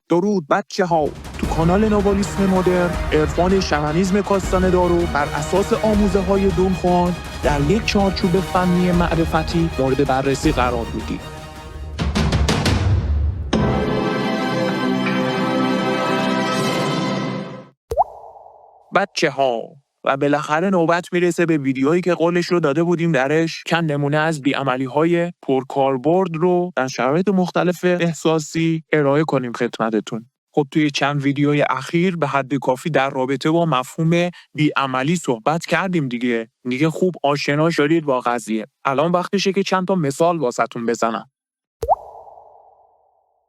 درود بچه ها. تو کانال نوالیسم مدرن عرفان شمنیسم کاستان دارو بر اساس آموزه های دونخوان در یک چارچوب فنی معرفتی مورد بررسی قرار میدیم. بچه ها و بالاخره نوبت میرسه به ویدیویی که قولش رو داده بودیم درش چند نمونه از بی‌عملی‌های پرکاربرد رو در شرایط مختلف احساسی ارائه کنیم خدمتتون. خب توی چند ویدیوی اخیر به حد کافی در رابطه با مفهوم بی‌عملی صحبت کردیم دیگه خوب آشنا شدید با قضیه. الان وقتشه که چند تا مثال واسهتون بزنم.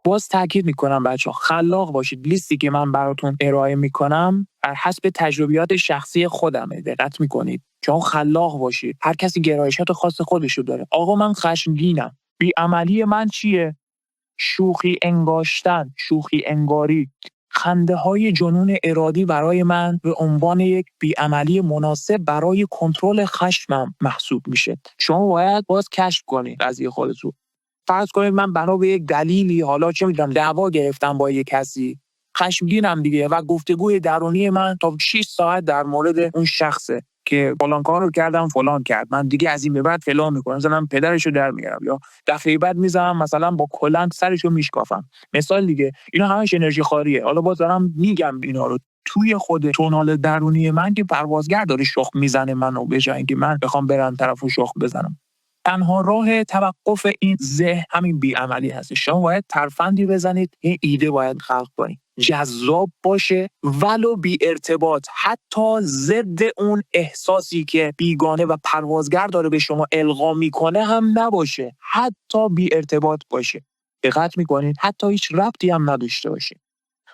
باز تاکید میکنم بچه‌ها خلاق باشید. لیستی که من براتون ارائه میکنم بر حسب تجربیات شخصی خودمه. دقت میکنید چون خلاق باشید. هر کسی گرایشات خاص خودشو داره. آقا من خشمگینم. بی‌عملی من چیه؟ شوخی انگاشتن، شوخی انگاری. خنده های جنون ارادی برای من به عنوان یک بی‌عملی مناسب برای کنترل خشمم محسوب میشه. شما باید باز کشف کنید قضیه خودتون. فرض کنید من بنا به یک دلیلی حالا چه میدونم دعوا گرفتم با یک کسی، خشمگینم دیگه و گفتگوی درونی من تا 6 ساعت در مورد اون شخصه که فلان کار رو کردم فلان کرد، من دیگه از این به بعد فلان میکنم، مثلا پدرشو در میارم یا دفعه بعد میزنم مثلا با کلنگ سرشو میشکافم. مثال دیگه اینا همش انرژی خاریه. حالا باز دارم میگم اینا رو توی خود تونال درونی من که پروازگر داره شخم میزنه منو به جای اینکه من بخوام برم طرفو شخم بزنم. تنها راه توقف این ذهن همین بی‌عملی هست. شما باید ترفندی بزنید، این ایده باید خلق کنید، جذاب باشه ولو بی ارتباط، حتی ضد اون احساسی که بیگانه و پروازگر داره به شما القا میکنه هم نباشه، حتی بی ارتباط باشه. دقت میکنید حتی هیچ ربطی هم نداشته باشه.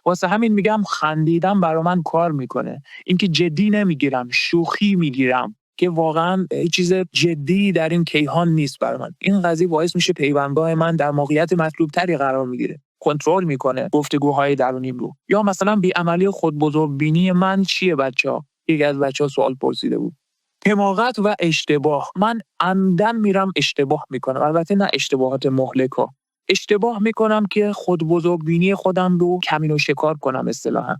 واسه همین میگم خندیدن برا من کار میکنه. اینکه جدی نمیگیرم، شوخی میگیرم که واقعا چیز جدی در این کیهان نیست برای من. این قضیه باعث میشه پیوندگاه من در موقعیت مطلوب تری قرار میگیره، کنترل میکنه گفتگوهای درونیم رو. یا مثلا بی‌عملی خودبزرگبینی من چیه بچه‌ها؟ یکی از بچه‌ها سوال پرسیده بود. حماقت و اشتباه. من عمدن میرم اشتباه میکنم، البته نه اشتباهات مهلکا. اشتباه میکنم که خودبزرگبینی خودم رو کمین و شکار کنم اصطلاحا.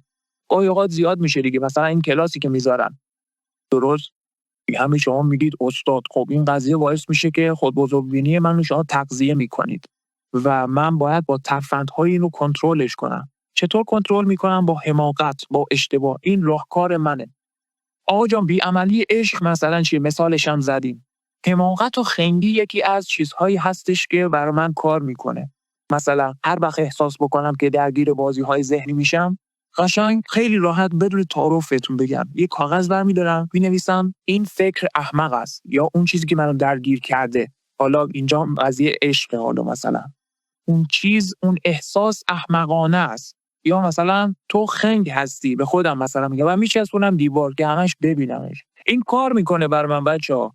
گاهی اوقات زیاد میشه دیگه. مثلا این کلاسی که میذارن درست همین شما میگید استاد، خب این قضیه باعث میشه که خودبزرگبینی من رو شما تغذیه میکنید و من باید با ترفندهای اینو کنترلش کنم. چطور کنترل میکنم؟ با حماقت، با اشتباه. این راهکار منه. آقا جان بی‌عملی عشق مثلا چیه؟ مثالش هم زدیم. حماقت و خنگی یکی از چیزهایی هستش که برای من کار میکنه. مثلا هر وقت احساس بکنم که درگیر بازی‌های ذهنی میشم، قشنگ خیلی راحت بدون تعارفتون بگم یه کاغذ برمی‌دارم می‌نویسم این فکر احمق است، یا اون چیزی که منو درگیر کرده، حالا اینجا قضیه عشق، حالا مثلا اون چیز، اون احساس احمقانه است، یا مثلا تو خنگ هستی، به خودم مثلا میگم و میچسبونم دیوار که همش ببینمش. این کار میکنه بر من بچه‌ها.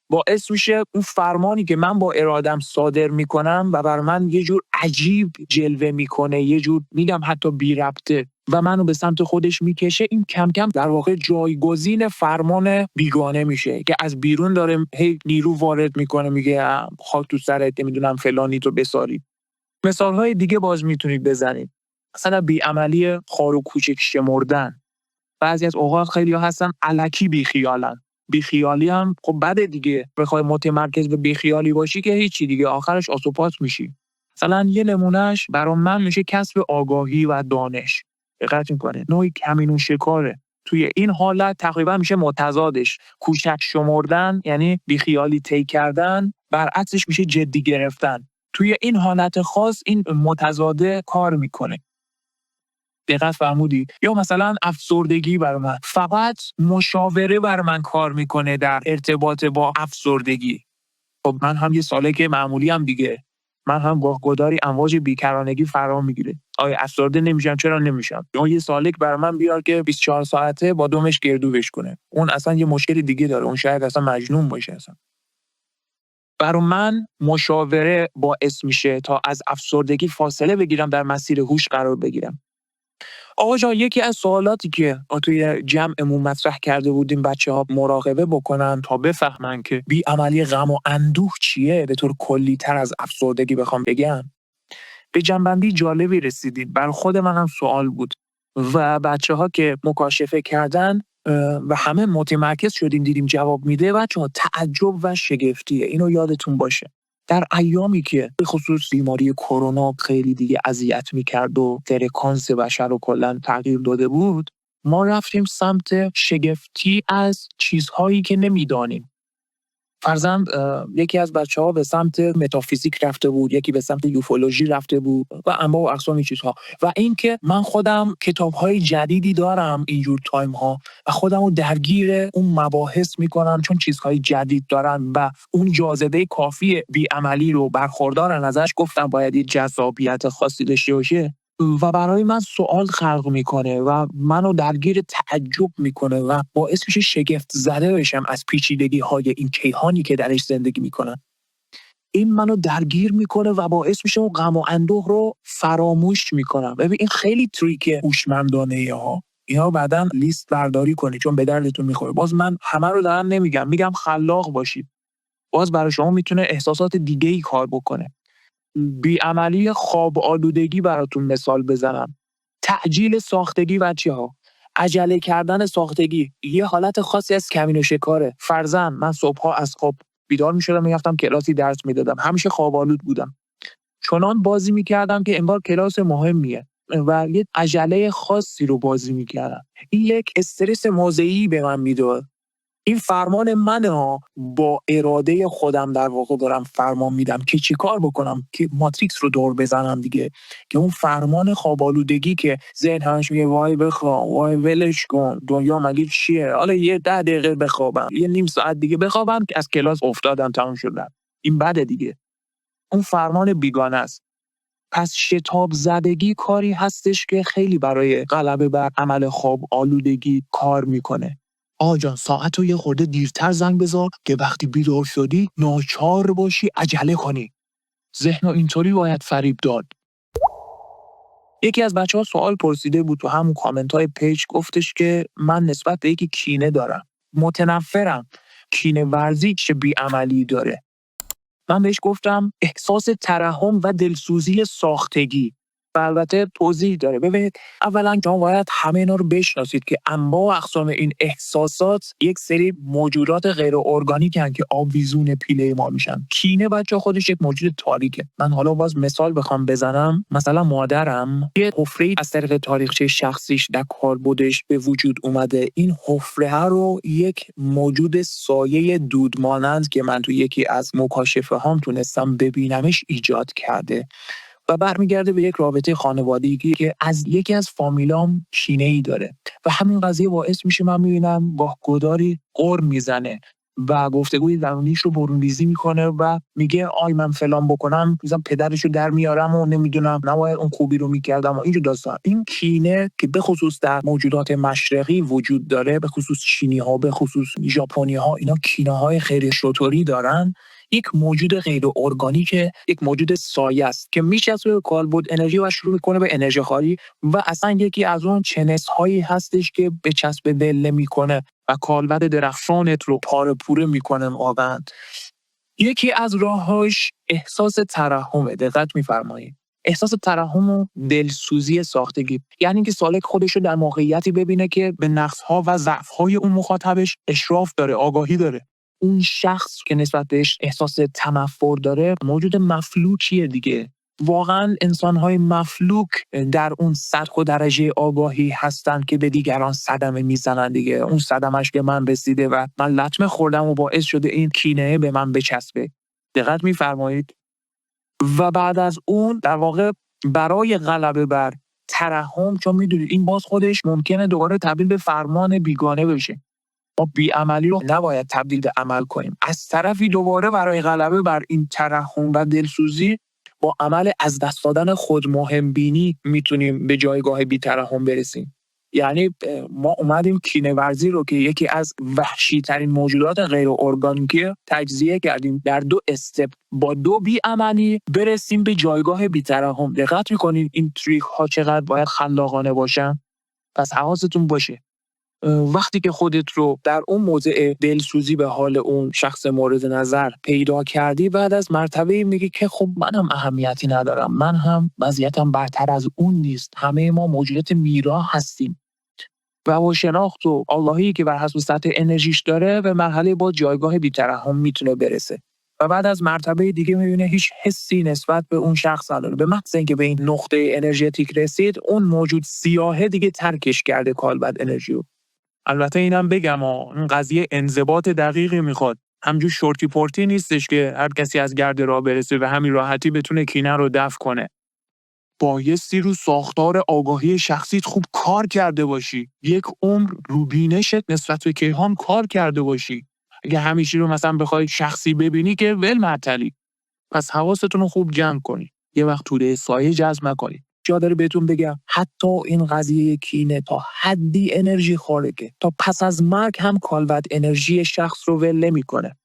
باعث میشه اون فرمانی که من با ارادم صادر میکنم و بر من یه جور عجیب جلوه میکنه، یه جور میگم حتی بی ربطه و منو به سمت خودش میکشه، این کم کم در واقع جایگزین فرمان بیگانه میشه که از بیرون داره هی نیرو وارد میکنه، میگه خاک تو سرت، نمیدونم فلانی تو بساری. مثالهای دیگه باز میتونید بزنید. مثلا بی‌عملی خار و کوچک شمردن. بعضی از اوقات خیلی‌ها هستن الکی بیخیالن. بیخیالی هم خب بده دیگه. بخوای متمرکز به بیخیالی باشی که هیچی دیگه، آخرش آسوپاس میشی. مثلا یه نمونهش برای من میشه کسب آگاهی و دانش. دقت میکنه نوعی کمین و شکاره. توی این حالت تقریبا میشه متضادش. کوچک شمردن یعنی بیخیالی طی کردن، برعکسش میشه جدی گرفتن. توی این حالت خاص این متضاده کار میکنه. دقت فرمودید؟ یا مثلا افسردگی برای من فقط مشاوره برای من کار میکنه در ارتباط با افسردگی. خب من هم یه سالک معمولی هم دیگه، من هم گاهگداری امواج بیکرانگی فرا میگیره. آیا افسرده نمیشم؟ چرا نمیشم؟ یا یه سالک برای من بیار که 24 ساعته با دمش گردوبش کنه، اون اصلا یه مشکل دیگه داره، اون شاید اصلا مجنون باشه. اصلا برای من مشاوره باعث میشه تا از افسردگی فاصله بگیرم، در مسیر هوش قرار بگیرم. آقا جان یکی از سوالاتی که توی جمعمون مطرح کرده بودیم بچه‌ها مراقبه بکنن تا بفهمن که بی‌عملی غم و اندوه چیه، به طور کلی‌تر از افسردگی بخوام بگم، به جنبندی جالبی رسیدیم. بر خود منم سوال بود و بچه‌ها که مکاشفه کردن و همه متمرکز شدیم دیدیم جواب میده، بچه‌ها تعجب و شگفتیه. اینو یادتون باشه. در ایامی که به خصوص بیماری کرونا خیلی دیگه اذیت میکرد و فرکانس بشر رو کلا تغییر داده بود، ما رفتیم سمت شگفتی از چیزهایی که نمیدانیم. فرضاً یکی از بچه‌ها به سمت متافیزیک رفته بود، یکی به سمت یوفولوژی رفته بود و انواع و اقسام چیزها. و اینکه من خودم کتاب‌های جدیدی دارم اینجور تایم‌ها و خودمو درگیر اون مباحث می‌کنم چون چیزهای جدید دارن و اون جاذبه کافی بی‌عملی رو برخوردارن ازش، گفتم باید یه جذابیت خاصی داشته باشه و برای من سوال خلق میکنه و منو درگیر تعجب میکنه و باعث میشه شگفت زده بشم از پیچیدگی های این کیهانی که درش زندگی میکنن. این منو درگیر میکنه و باعث میشه اون غم و اندوه رو فراموش میکنم. ببین این خیلی تریک هوشمندانه ها. اینا بعداً لیست برداری کنی چون به دردتون میخوره. باز من همه رو دارم نمیگم، میگم خلاق باشید. باز برای شما میتونه احساسات دیگه‌ای کار بکنه. بی‌عملی خواب آلودگی براتون مثال بزنم. تعجیل ساختگی بچه‌ها، عجله کردن ساختگی یه حالت خاصی از کمین و شکاره. فرضاً من صبح‌ها از خواب بیدار می‌شدم، می‌رفتم کلاسی درس می‌دادم. همیشه خواب آلود بودم. چنان بازی می‌کردم که انگار کلاس مهمیه و یه عجله خاصی رو بازی می‌کردم. این یک استرس موضعی به من میداد. این فرمان منه، با اراده خودم در واقع دارم فرمان میدم که چی کار بکنم، که ماتریکس رو دور بزنم دیگه، که اون فرمان خوابالودگی که ذهن همش میگه وای بخوام، وای ولش کن، دنیا مگه چیه، حالا یه 10 دقیقه بخوابم، یه نیم ساعت دیگه بخوابم که از کلاس افتادم تموم شدم، این بده دیگه. اون فرمان بیگانه است. پس شتاب زدگی کاری هستش که خیلی برای غلبه بر عمل خواب آلودگی کار میکنه. جان ساعت رو یه خورده دیرتر زنگ بذار که وقتی بیدار شدی ناچار باشی عجله کنی. ذهن رو اینطوری باید فریب داد. یکی از بچه‌ها سوال پرسیده بود تو همون کامنت های پیج، گفتش که من نسبت به یکی کینه دارم، متنفرم، کینه ورزی چه بی‌عملی داره. من بهش گفتم احساس ترحم و دلسوزی ساختگی. و البته توضیح داره. ببینید اولا شما باید همه اینا رو بشناسید که انواع و اقسام این احساسات یک سری موجودات غیر ارگانیکن که آویزون پیله ما میشن. کینه بچه خودش یک موجود تاریکه. من حالا باز مثال بخوام بزنم، مثلا مادرم یه حفره از طریق تاریخچه شخصیش در کالبدش به وجود اومده. این حفره رو یک موجود سایه دود مانند که من تو یکی از مکاشفه هام تونستم ببینمش ایجاد کرده و برمیگرده به یک رابطه خانوادگی که از یکی از فامیلام کینه‌ای داره و همین قضیه باعث میشه من میبینم گاه‌گداری غر میزنه و گفتگوی درونیش رو برون‌ریزی میکنه و میگه آی من فلان بکنم مثلا پدرشو در میارم و نمیدونم نباید اون خوبی رو میکردم و اینجور داستان. این کینه که به خصوص در موجودات مشرقی وجود داره، به خصوص چینی ها، به خصوص ژاپنی ها، اینا کینه های خیلی شطوری دارن. یک موجود غیر ارگانیکه، یک موجود سایه است که میچسبه به کالبد انرژی و شروع میکنه به انرژی خاری و اصلا یکی از اون چنس هایی هستش که به چسب دل میکنه و کالبد درخشانت رو پاره پوره میکنه واقعا. یکی از راهاش احساس ترحمه. دقت میفرمایید. احساس ترحم و دلسوزی ساختگی، یعنی اینکه سالک خودش رو در موقعیتی ببینه که به نقص‌ها و ضعف‌های اون مخاطبش اشراف داره، آگاهی داره. اون شخص که نسبت بهش احساس تنفر داره موجود مفلوکیه دیگه. واقعا انسان‌های مفلوک در اون سطح و درجه آگاهی هستن که به دیگران صدمه میزنن دیگه. اون صدمش که من رسیده و من لطمه خوردم و باعث شده این کینه به من بچسبه. دقت می‌فرمایید؟ و بعد از اون در واقع برای غلبه بر ترحم، چون میدونید این باز خودش ممکنه دوباره تبدیل به فرمان بیگانه بشه. ما بی‌عملی رو نباید تبدیل به عمل کنیم. از طرفی دوباره برای غلبه بر این ترحم و دلسوزی با عمل از دست دادن خود مهم بینی میتونیم به جایگاه بی‌ترحم برسیم. یعنی ما اومدیم کینه ورزی رو که یکی از وحشی ترین موجودات غیر ارگانیکی تجزیه کردیم در 2 استپ، با 2 بی‌عملی برسیم به جایگاه بی‌ترحم. دقت می‌کنید این تریک ها چقدر باید خلاقانه باشن؟ پس حواستون باشه. وقتی که خودت رو در اون موضع دلسوزی به حال اون شخص مورد نظر پیدا کردی، بعد از مرتبه میگی که خب منم اهمیتی ندارم، من هم وضعیتم برتر از اون نیست، همه ما موجودات میرا هستیم. و با شناخت و آگاهی که بر حسب سطح انرژیش داره به مرحله با جایگاه بی‌ترحم میتونه برسه. و بعد از مرتبه دیگه میبینه هیچ حسی نسبت به اون شخص نداره. به محض اینکه به این نقطه انرژتیک رسید، اون موجود سیاهه دیگه ترکش کرده کالبد انرژیو. البته اینم بگم این قضیه انضباط دقیقی میخواد. همجور شورتی پورتی نیستش که هر کسی از گرد راه برسه و همین راحتی بتونه کینه رو دفع کنه. بایستی رو ساختار آگاهی شخصیت خوب کار کرده باشی. یک عمر رو بینشت نسبت به کیهان کار کرده باشی. اگه همیشه رو مثلا بخوای شخصی ببینی که ول معطلی. پس حواستون رو خوب جمع کنی. یه وقت توده سایه جذب نکنی. جا داره بهتون بگم حتی این قضیه کینه تا حدی انرژی خارقه تا پس از مرگ هم کالبد انرژی شخص رو ول نمی‌کنه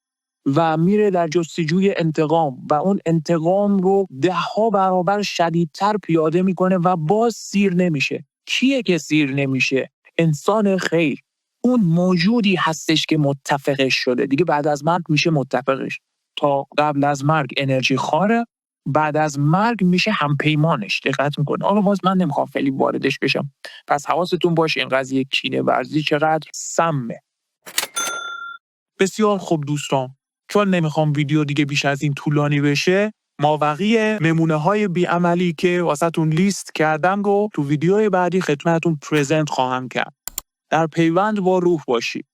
و میره در جستجوی انتقام و اون انتقام رو 10 برابر شدیدتر پیاده میکنه و باز سیر نمیشه. کیه که سیر نمیشه؟ انسان خیر. اون موجودی هستش که متفقش شده دیگه، بعد از مرگ میشه متفقش. تا قبل از مرگ انرژی خاره، بعد از مرگ میشه همپیمانش. دقت میکنه. آقا باز من نمیخوام خیلی واردش بشم، پس حواستون باشه این قضیه کینه ورزی چقدر سمه. بسیار خوب دوستان، چون نمیخوام ویدیو دیگه بیش از این طولانی بشه، مابقی نمونه‌های بی‌عملی که واسهتون لیست کردم رو تو ویدیوی بعدی خدمتتون پرزنت خواهم کرد. در پیوند با روح باشید.